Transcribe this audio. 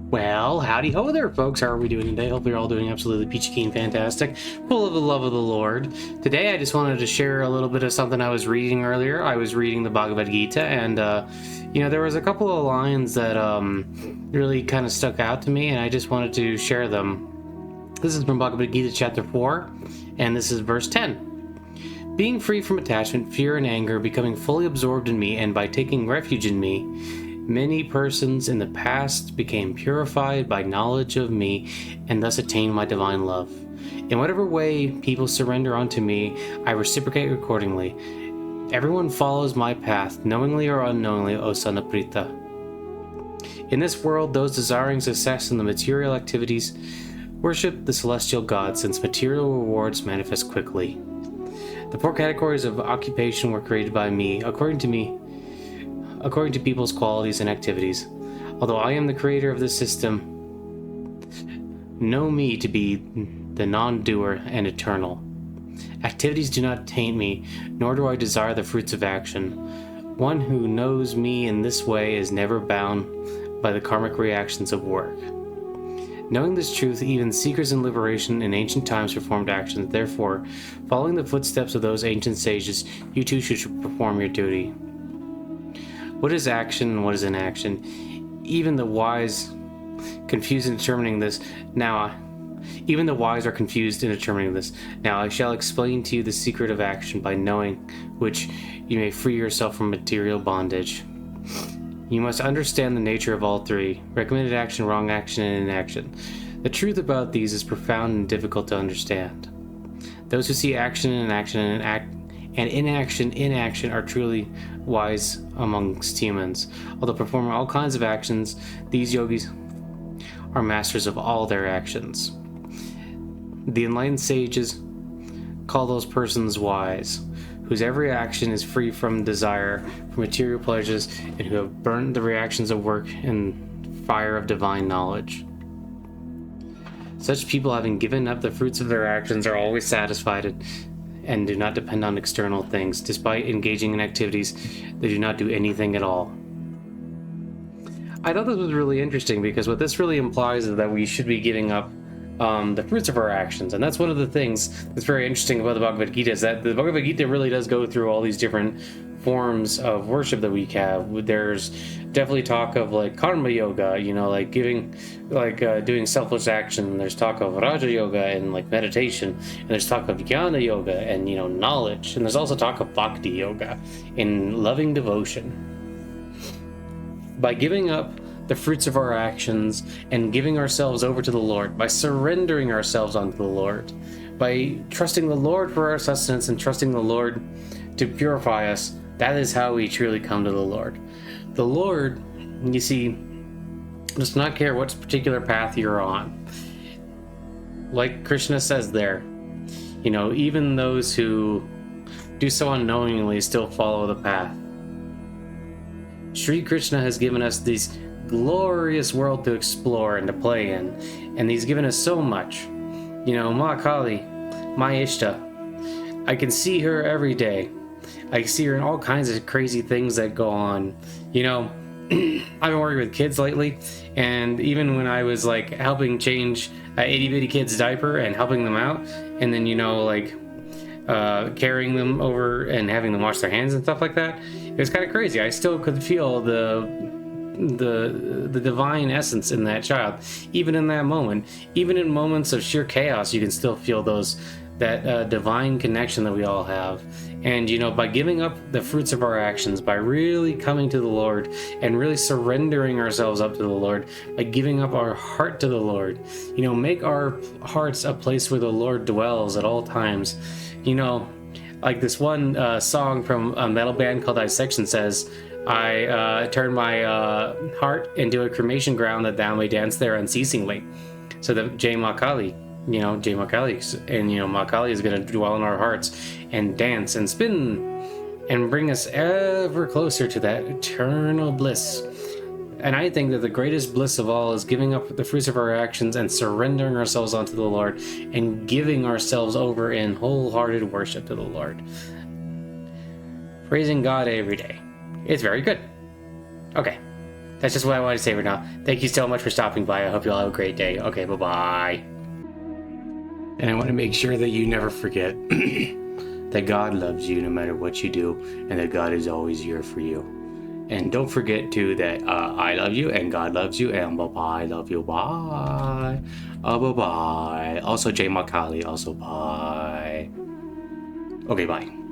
Well, howdy ho there, folks. How are we doing today? Hope you're all doing absolutely peachy keen fantastic, full of the love of the Lord. Today, I just wanted to share a little bit of something I was reading earlier. I was reading the Bhagavad Gita, and there was a couple of lines that really kind of stuck out to me, and I just wanted to share them. This is from Bhagavad Gita, chapter 4, and this is verse 10. Being free from attachment, fear, and anger, becoming fully absorbed in me, and by taking refuge in me, many persons in the past became purified by knowledge of me and thus attained my divine love. In whatever way people surrender unto me, I reciprocate accordingly. Everyone follows my path, knowingly or unknowingly, O son of Prita. In this world, those desiring success in the material activities worship the celestial gods, since material rewards manifest quickly. The four categories of occupation were created by me, according to people's qualities and activities. Although I am the creator of this system, know me to be the non-doer and eternal. Activities do not taint me, nor do I desire the fruits of action. One who knows me in this way is never bound by the karmic reactions of work. Knowing this truth, even seekers in liberation in ancient times performed actions. Therefore, following the footsteps of those ancient sages, you too should perform your duty. What is action and what is inaction? Even the wise confused in determining this. Even the wise are confused in determining this. Now I shall explain to you the secret of action, by knowing which you may free yourself from material bondage. You must understand the nature of all three: recommended action, wrong action, and inaction. The truth about these is profound and difficult to understand. Those who see action in action and inaction are truly wise amongst humans. Although performing all kinds of actions, these yogis are masters of all their actions. The enlightened sages call those persons wise, whose every action is free from desire for material pleasures, and who have burnt the reactions of work in fire of divine knowledge. Such people, having given up the fruits of their actions, are always satisfied and do not depend on external things. Despite engaging in activities, they do not do anything at all. I thought this was really interesting, because what this really implies is that we should be giving up the fruits of our actions. And that's one of the things that's very interesting about the Bhagavad Gita, is that the Bhagavad Gita really does go through all these different forms of worship that we have. There's definitely talk of like karma yoga, like doing selfless action. There's talk of Raja yoga and like meditation, and there's talk of jnana yoga and knowledge, and there's also talk of bhakti yoga in loving devotion. By giving up the fruits of our actions and giving ourselves over to the Lord, by surrendering ourselves unto the Lord, by trusting the Lord for our sustenance and trusting the Lord to purify us, that is how we truly come to the Lord. The Lord, you see, does not care what particular path you're on. Like Krishna says there, even those who do so unknowingly still follow the path. Sri Krishna has given us this glorious world to explore and to play in, and he's given us so much. Ma Kali, my Ishta, I can see her every day. I see her in all kinds of crazy things that go on. I've been working with kids lately, and even when I was like helping change a itty bitty kid's diaper and helping them out, and then carrying them over and having them wash their hands and stuff like that, it was kind of crazy. I still could feel the divine essence in that child, even in that moment. Even in moments of sheer chaos, you can still feel that divine connection that we all have. And by giving up the fruits of our actions, by really coming to the Lord and really surrendering ourselves up to the Lord, by giving up our heart to the Lord, make our hearts a place where the Lord dwells at all times. Like this one song from a metal band called Dissection says, I turn my heart into a cremation ground, that thou may dance there unceasingly. So that Jai Ma Kali, Jai Ma Kali, and Ma Kali is going to dwell in our hearts and dance and spin and bring us ever closer to that eternal bliss. And I think that the greatest bliss of all is giving up the fruits of our actions and surrendering ourselves unto the Lord and giving ourselves over in wholehearted worship to the Lord. Praising God every day. It's very good. Okay. That's just what I wanted to say for now. Thank you so much for stopping by. I hope you all have a great day. Okay, bye-bye. And I want to make sure that you never forget that God loves you no matter what you do, and that God is always here for you. And don't forget too that I love you and God loves you, and bye-bye. Love you. Bye. Bye-bye. Also J. Makali. Also bye. Okay, bye.